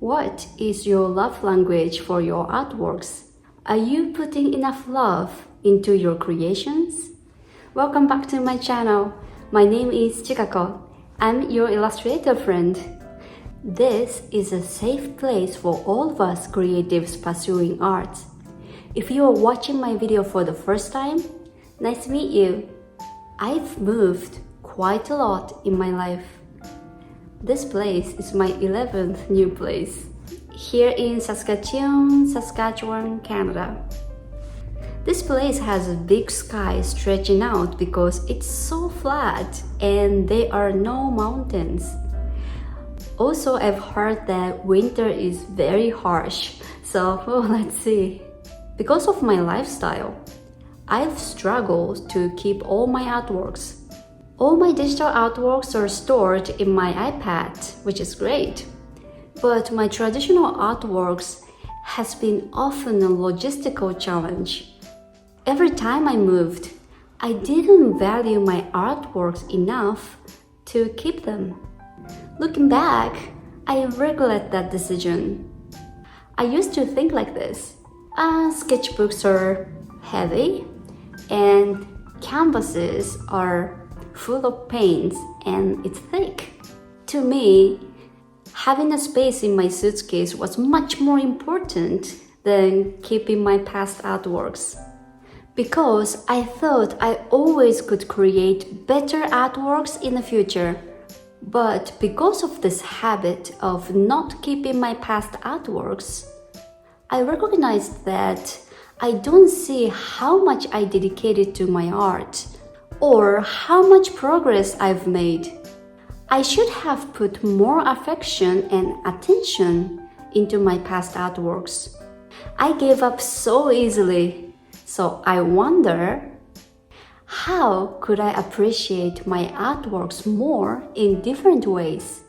What is your love language for your artworks? Are you putting enough love into your creations? Welcome back to my channel. My name is Chikako. I'm your illustrator friend. This is a safe place for all of us creatives pursuing art. If you are watching my video for the first time, nice to meet you. I've moved quite a lot in my life. This place is my 11th new place, here in Saskatchewan, Canada. This place has a big sky stretching out because it's so flat and there are no mountains. Also, I've heard that winter is very harsh, so let's see. Because of my lifestyle, I've struggled to keep all my artworks. All my digital artworks are stored in my iPad, which is great. But my traditional artworks has been often a logistical challenge. Every time I moved, I didn't value my artworks enough to keep them. Looking back, I regret that decision. I used to think like this. Sketchbooks are heavy and canvases are full of paints and it's thick. To me, having a space in my suitcase was much more important than keeping my past artworks. Because I thought I always could create better artworks in the future. But because of this habit of not keeping my past artworks, I recognized that I don't see how much I dedicated to my art or how much progress I've made. I should have put more affection and attention into my past artworks. I gave up so easily, so I wonder, how could I appreciate my artworks more in different ways?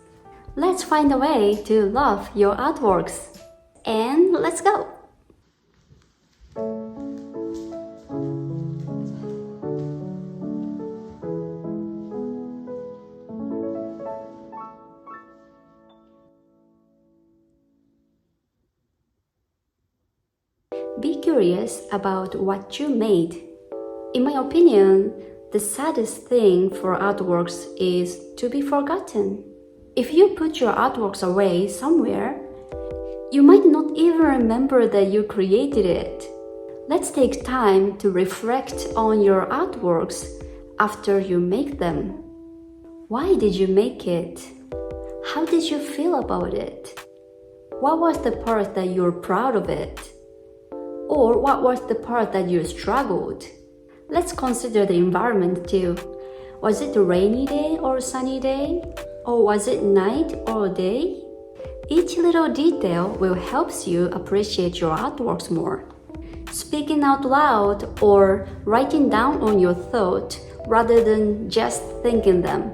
Let's find a way to love your artworks. And let's go! Be curious about what you made. In my opinion, the saddest thing for artworks is to be forgotten. If you put your artworks away somewhere, you might not even remember that you created it. Let's take time to reflect on your artworks after you make them. Why did you make it? How did you feel about it? What was the part that you're proud of it? Or what was the part that you struggled? Let's consider the environment too. Was it a rainy day or a sunny day? Or was it night or day? Each little detail will help you appreciate your artworks more. Speaking out loud or writing down on your thought rather than just thinking them.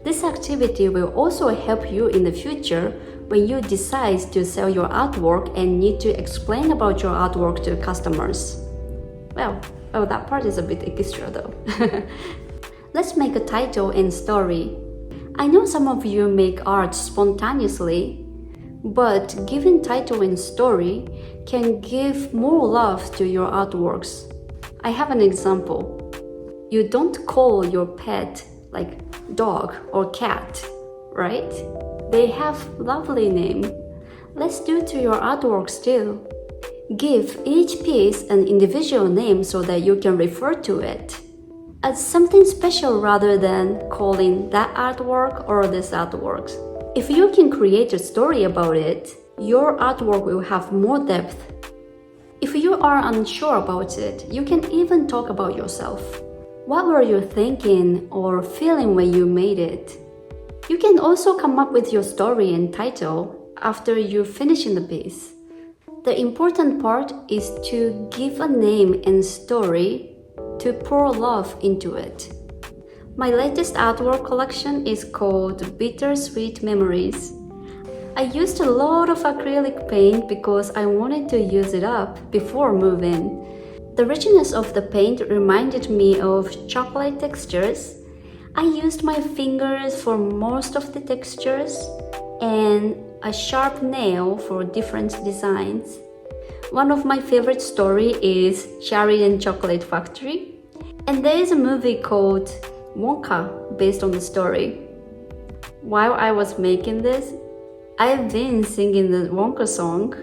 This activity will also help you in the future when you decide to sell your artwork and need to explain about your artwork to customers. Well, that part is a bit extra though. Let's make a title and story. I know some of you make art spontaneously, but giving title and story can give more love to your artworks. I have an example. You don't call your pet like dog or cat, right? They have lovely name. Let's do to your artworks too. Give each piece an individual name so that you can refer to it. Add something special rather than calling that artwork or this artwork. If you can create a story about it, your artwork will have more depth. If you are unsure about it, you can even talk about yourself. What were you thinking or feeling when you made it? You can also come up with your story and title after you finish the piece. The important part is to give a name and story to pour love into it. My latest artwork collection is called Bittersweet Memories. I used a lot of acrylic paint because I wanted to use it up before moving. The richness of the paint reminded me of chocolate textures. I used my fingers for most of the textures and a sharp nail for different designs. One of my favorite stories is Charlie and Chocolate Factory, and there is a movie called Wonka based on the story. While I was making this, I've been singing the Wonka song.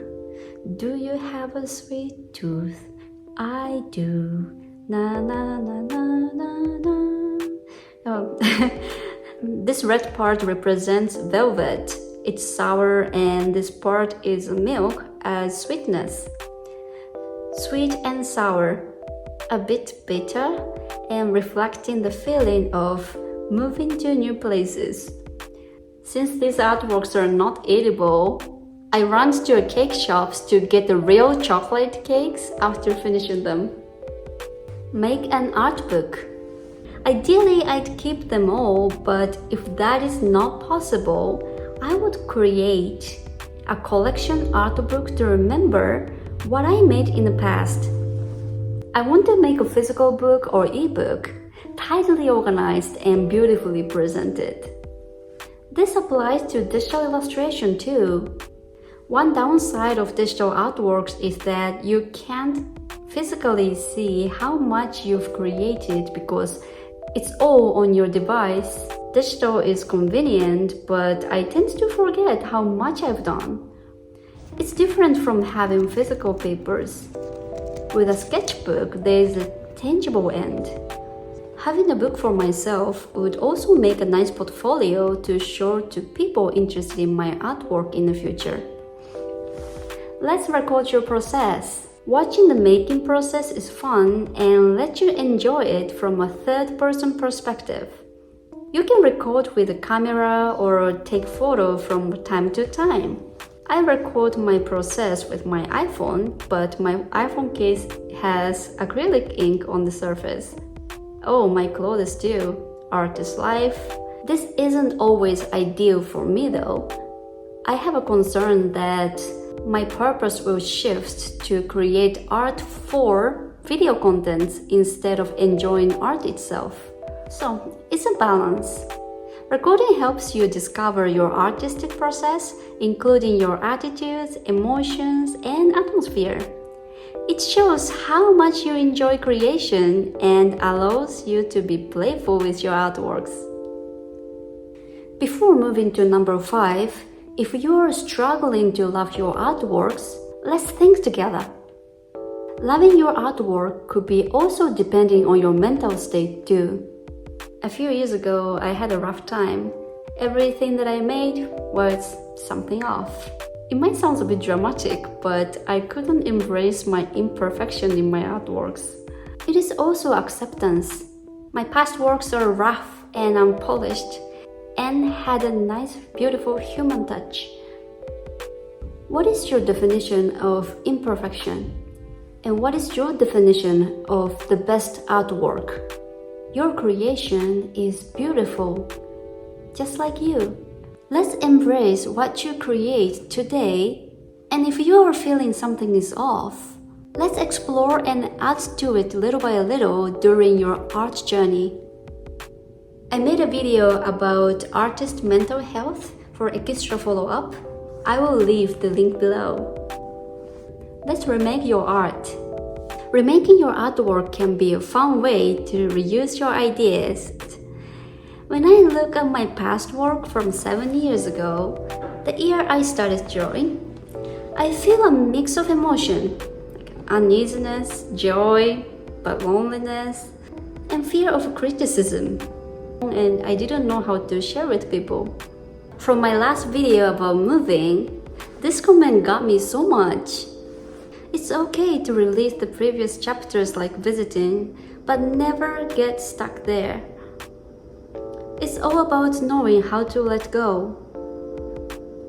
Do you have a sweet tooth? I do. Na na na na na na. Oh. This red part represents velvet. It's sour, and this part is milk as sweetness. Sweet and sour, a bit bitter, and reflecting the feeling of moving to new places. Since these artworks are not edible, I ran to a cake shops to get the real chocolate cakes after finishing them. Make an art book. Ideally, I'd keep them all, but if that is not possible, I would create a collection art book to remember what I made in the past. I want to make a physical book or ebook, tidily organized and beautifully presented. This applies to digital illustration too. One downside of digital artworks is that you can't physically see how much you've created because it's all on your device. Digital is convenient, but I tend to forget how much I've done. It's different from having physical papers. With a sketchbook, there's a tangible end. Having a book for myself would also make a nice portfolio to show to people interested in my artwork in the future. Let's record your process. Watching the making process is fun and let you enjoy it from a third-person perspective. You can record with a camera or take photo from time to time. I record my process with my iPhone, but my iPhone case has acrylic ink on the surface. Oh, my clothes too. Artist life. This isn't always ideal for me though. I have a concern that my purpose will shift to create art for video contents instead of enjoying art itself. So, it's a balance. Recording helps you discover your artistic process, including your attitudes, emotions, and atmosphere. It shows how much you enjoy creation and allows you to be playful with your artworks. Before moving to number 5, if you are struggling to love your artworks, let's think together. Loving your artwork could be also depending on your mental state too. A few years ago, I had a rough time. Everything that I made was something off. It might sound a bit dramatic, but I couldn't embrace my imperfection in my artworks. It is also acceptance. My past works are rough and unpolished, and had a nice, beautiful human touch. What is your definition of imperfection? And what is your definition of the best artwork? Your creation is beautiful, just like you. Let's embrace what you create today, and if you are feeling something is off, let's explore and add to it little by little during your art journey. I made a video about artist mental health for extra follow-up. I will leave the link below. Let's remake your art. Remaking your artwork can be a fun way to reuse your ideas. When I look at my past work from 7 years ago, the year I started drawing, I feel a mix of emotion, like uneasiness, joy, but loneliness, and fear of criticism. And I didn't know how to share with people. From my last video about moving, this comment got me so much. It's okay to release the previous chapters like visiting, but never get stuck there. It's all about knowing how to let go.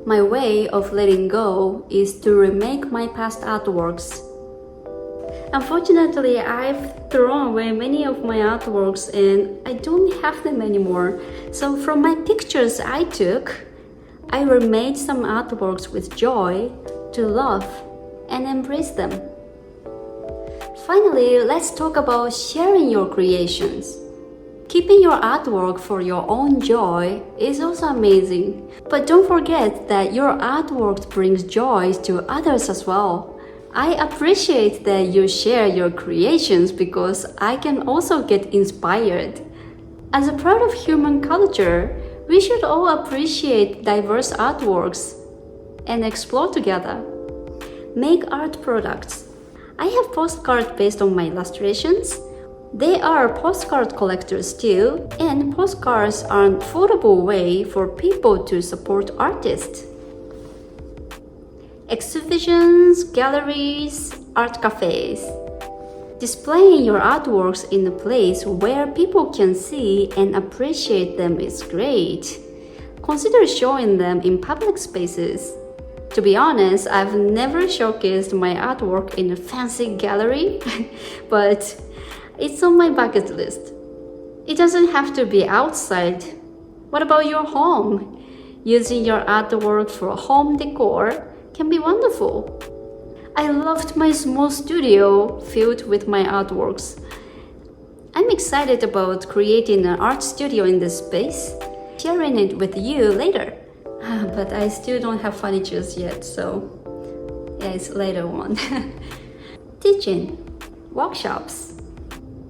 My way of letting go is to remake my past artworks. Unfortunately, I've thrown away many of my artworks and I don't have them anymore. So from my pictures I took, I remade some artworks with joy to love and embrace them. Finally, let's talk about sharing your creations. Keeping your artwork for your own joy is also amazing. But don't forget that your artwork brings joy to others as well. I appreciate that you share your creations because I can also get inspired. As a part of human culture, we should all appreciate diverse artworks and explore together. Make art products. I have postcards based on my illustrations. They are postcard collectors too, and postcards are an affordable way for people to support artists. Exhibitions, galleries, art cafes. Displaying your artworks in a place where people can see and appreciate them is great. Consider showing them in public spaces. To be honest, I've never showcased my artwork in a fancy gallery, but it's on my bucket list. It doesn't have to be outside. What about your home? Using your artwork for home decor can be wonderful. I loved my small studio filled with my artworks. I'm excited about creating an art studio in this space, sharing it with you later. But I still don't have furniture yet, so yeah, it's later on. Teaching, workshops.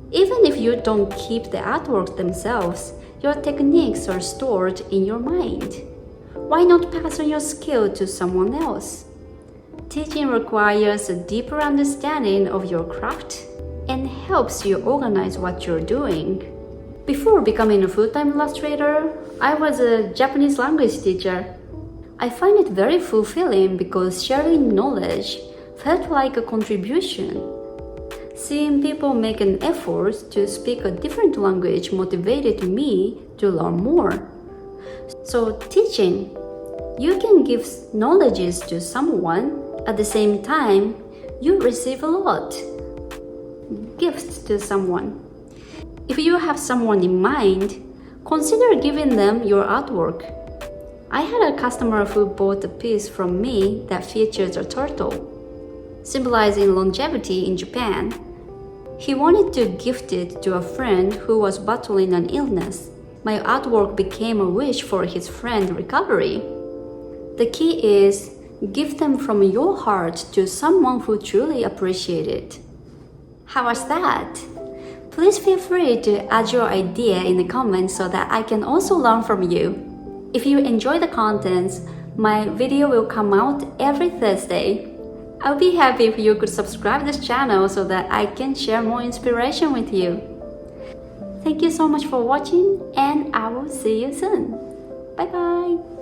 Even if you don't keep the artworks themselves, your techniques are stored in your mind. Why not pass on your skill to someone else? Teaching requires a deeper understanding of your craft and helps you organize what you're doing. Before becoming a full-time illustrator, I was a Japanese language teacher. I find it very fulfilling because sharing knowledge felt like a contribution. Seeing people make an effort to speak a different language motivated me to learn more. So teaching, you can give knowledge to someone. At the same time, you receive a lot. Gifts to someone. If you have someone in mind, consider giving them your artwork. I had a customer who bought a piece from me that features a turtle, symbolizing longevity in Japan. He wanted to gift it to a friend who was battling an illness. My artwork became a wish for his friend's recovery. The key is give them from your heart to someone who truly appreciates it. How was that? Please feel free to add your idea in the comments so that I can also learn from you. If you enjoy the contents, my video will come out every Thursday. I'll be happy if you could subscribe this channel so that I can share more inspiration with you. Thank you so much for watching, and I will see you soon. Bye bye!